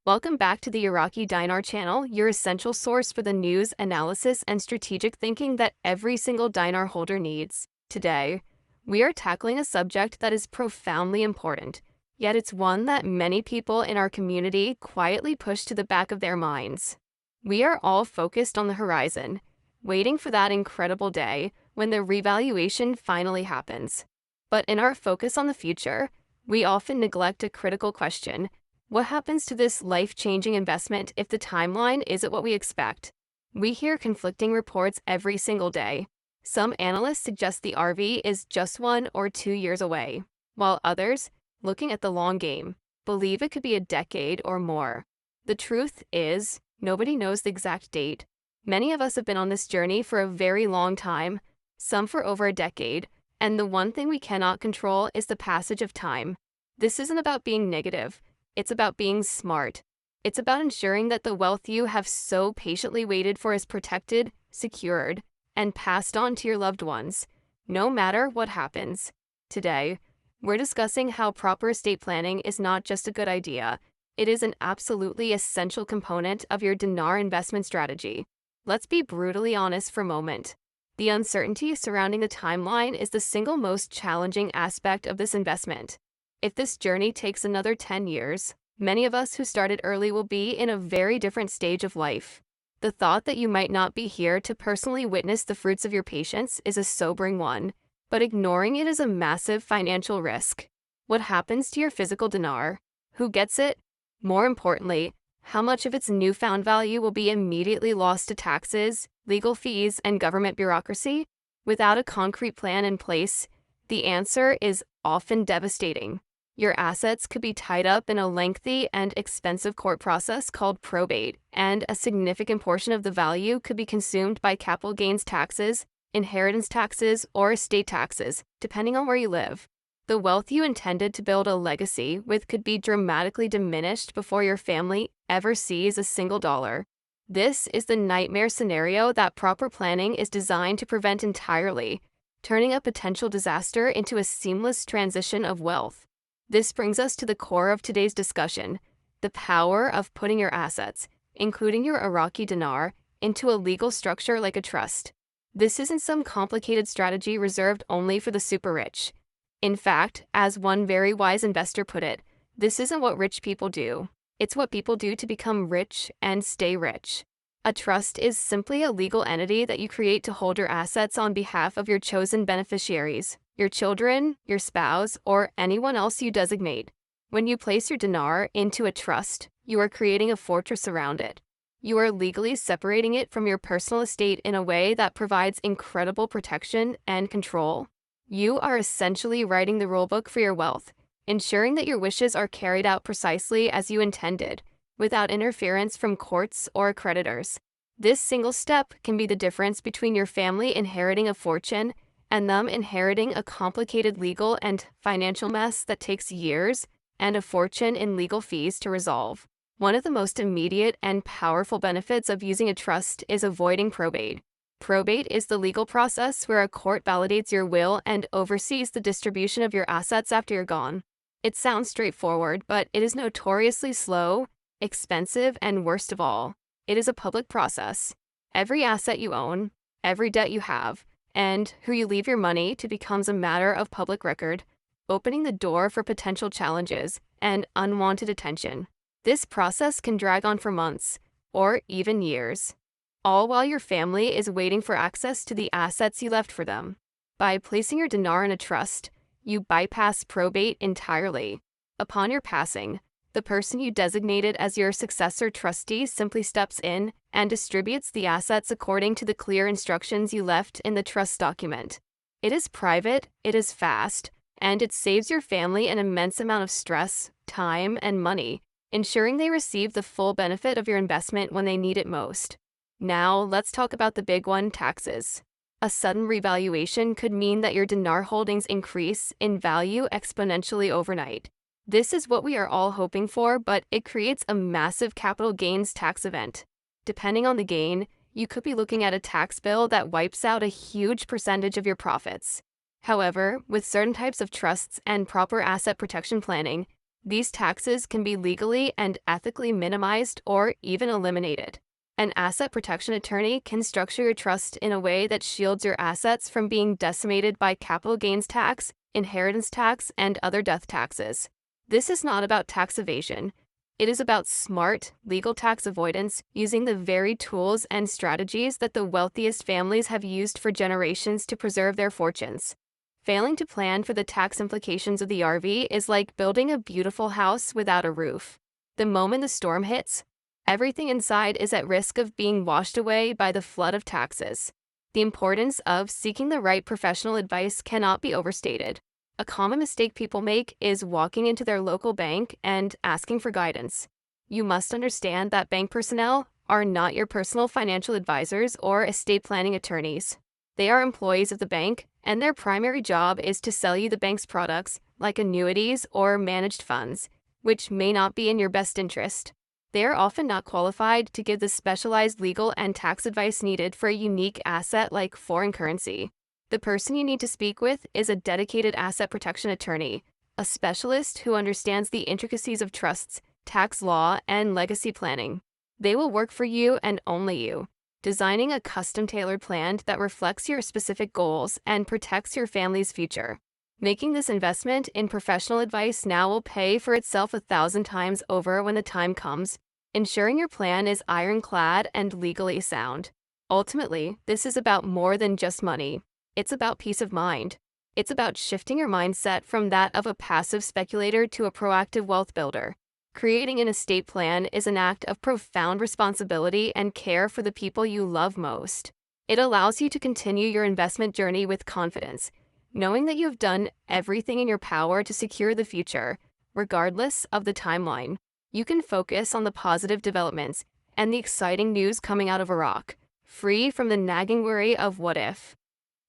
Welcome back to the Iraqi Dinar channel, your essential source for the news, analysis, and strategic thinking that every single dinar holder needs. Today, we are tackling a subject that is profoundly important, yet it's one that many people in our community quietly push to the back of their minds. We are all focused on the horizon, waiting for that incredible day when the revaluation finally happens. But in our focus on the future, we often neglect a critical question. What happens to this life-changing investment if the timeline isn't what we expect? We hear conflicting reports every single day. Some analysts suggest the RV is just 1 or 2 years away, while others, looking at the long game, believe it could be a decade or more. The truth is, nobody knows the exact date. Many of us have been on this journey for a very long time, some for over a decade, and the one thing we cannot control is the passage of time. This isn't about being negative. It's about being smart. It's about ensuring that the wealth you have so patiently waited for is protected, secured, and passed on to your loved ones, no matter what happens. Today, we're discussing how proper estate planning is not just a good idea. It is an absolutely essential component of your dinar investment strategy. Let's be brutally honest for a moment. The uncertainty surrounding the timeline is the single most challenging aspect of this investment. If this journey takes another 10 years, many of us who started early will be in a very different stage of life. The thought that you might not be here to personally witness the fruits of your patience is a sobering one, but ignoring it is a massive financial risk. What happens to your physical dinar? Who gets it? More importantly, how much of its newfound value will be immediately lost to taxes, legal fees, and government bureaucracy? Without a concrete plan in place, the answer is often devastating. Your assets could be tied up in a lengthy and expensive court process called probate, and a significant portion of the value could be consumed by capital gains taxes, inheritance taxes, or estate taxes, depending on where you live. The wealth you intended to build a legacy with could be dramatically diminished before your family ever sees a single dollar. This is the nightmare scenario that proper planning is designed to prevent entirely, turning a potential disaster into a seamless transition of wealth. This brings us to the core of today's discussion, the power of putting your assets, including your Iraqi dinar, into a legal structure like a trust. This isn't some complicated strategy reserved only for the super rich. In fact, as one very wise investor put it, this isn't what rich people do. It's what people do to become rich and stay rich. A trust is simply a legal entity that you create to hold your assets on behalf of your chosen beneficiaries, your children, your spouse, or anyone else you designate. When you place your dinar into a trust, you are creating a fortress around it. You are legally separating it from your personal estate in a way that provides incredible protection and control. You are essentially writing the rulebook for your wealth, ensuring that your wishes are carried out precisely as you intended, without interference from courts or creditors. This single step can be the difference between your family inheriting a fortune and them inheriting a complicated legal and financial mess that takes years and a fortune in legal fees to resolve. One of the most immediate and powerful benefits of using a trust is avoiding probate. Probate is the legal process where a court validates your will and oversees the distribution of your assets after you're gone. It sounds straightforward, but it is notoriously slow, expensive, and worst of all, it is a public process. Every asset you own, every debt you have, and who you leave your money to becomes a matter of public record, opening the door for potential challenges and unwanted attention. This process can drag on for months, or even years, all while your family is waiting for access to the assets you left for them. By placing your dinar in a trust, you bypass probate entirely. Upon your passing, the person you designated as your successor trustee simply steps in and distributes the assets according to the clear instructions you left in the trust document. It is private, it is fast, and it saves your family an immense amount of stress, time, and money, ensuring they receive the full benefit of your investment when they need it most. Now, let's talk about the big one, taxes. A sudden revaluation could mean that your dinar holdings increase in value exponentially overnight. This is what we are all hoping for, but it creates a massive capital gains tax event. Depending on the gain, you could be looking at a tax bill that wipes out a huge percentage of your profits. However, with certain types of trusts and proper asset protection planning, These taxes can be legally and ethically minimized or even eliminated. An asset protection attorney can structure your trust in a way that shields your assets from being decimated by capital gains tax, inheritance tax, and other death taxes. This is not about tax evasion. It is about smart, legal tax avoidance using the very tools and strategies that the wealthiest families have used for generations to preserve their fortunes. Failing to plan for the tax implications of the RV is like building a beautiful house without a roof. The moment the storm hits, everything inside is at risk of being washed away by the flood of taxes. The importance of seeking the right professional advice cannot be overstated. A common mistake people make is walking into their local bank and asking for guidance. You must understand that bank personnel are not your personal financial advisors or estate planning attorneys. They are employees of the bank, and their primary job is to sell you the bank's products, like annuities or managed funds, which may not be in your best interest. They are often not qualified to give the specialized legal and tax advice needed for a unique asset like foreign currency. The person you need to speak with is a dedicated asset protection attorney, a specialist who understands the intricacies of trusts, tax law, and legacy planning. They will work for you and only you, designing a custom-tailored plan that reflects your specific goals and protects your family's future. Making this investment in professional advice now will pay for itself 1,000 times over when the time comes, ensuring your plan is ironclad and legally sound. Ultimately, this is about more than just money. It's about peace of mind. It's about shifting your mindset from that of a passive speculator to a proactive wealth builder. Creating an estate plan is an act of profound responsibility and care for the people you love most. It allows you to continue your investment journey with confidence, knowing that you have done everything in your power to secure the future, regardless of the timeline. You can focus on the positive developments and the exciting news coming out of Iraq, free from the nagging worry of what if.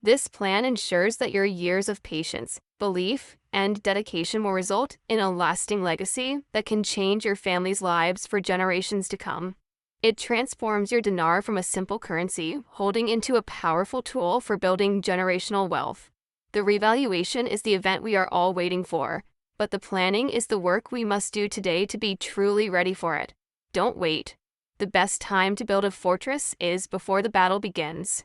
This plan ensures that your years of patience, belief, and dedication will result in a lasting legacy that can change your family's lives for generations to come. It transforms your dinar from a simple currency holding into a powerful tool for building generational wealth. The revaluation is the event we are all waiting for, but the planning is the work we must do today to be truly ready for it. Don't wait. The best time to build a fortress is before the battle begins.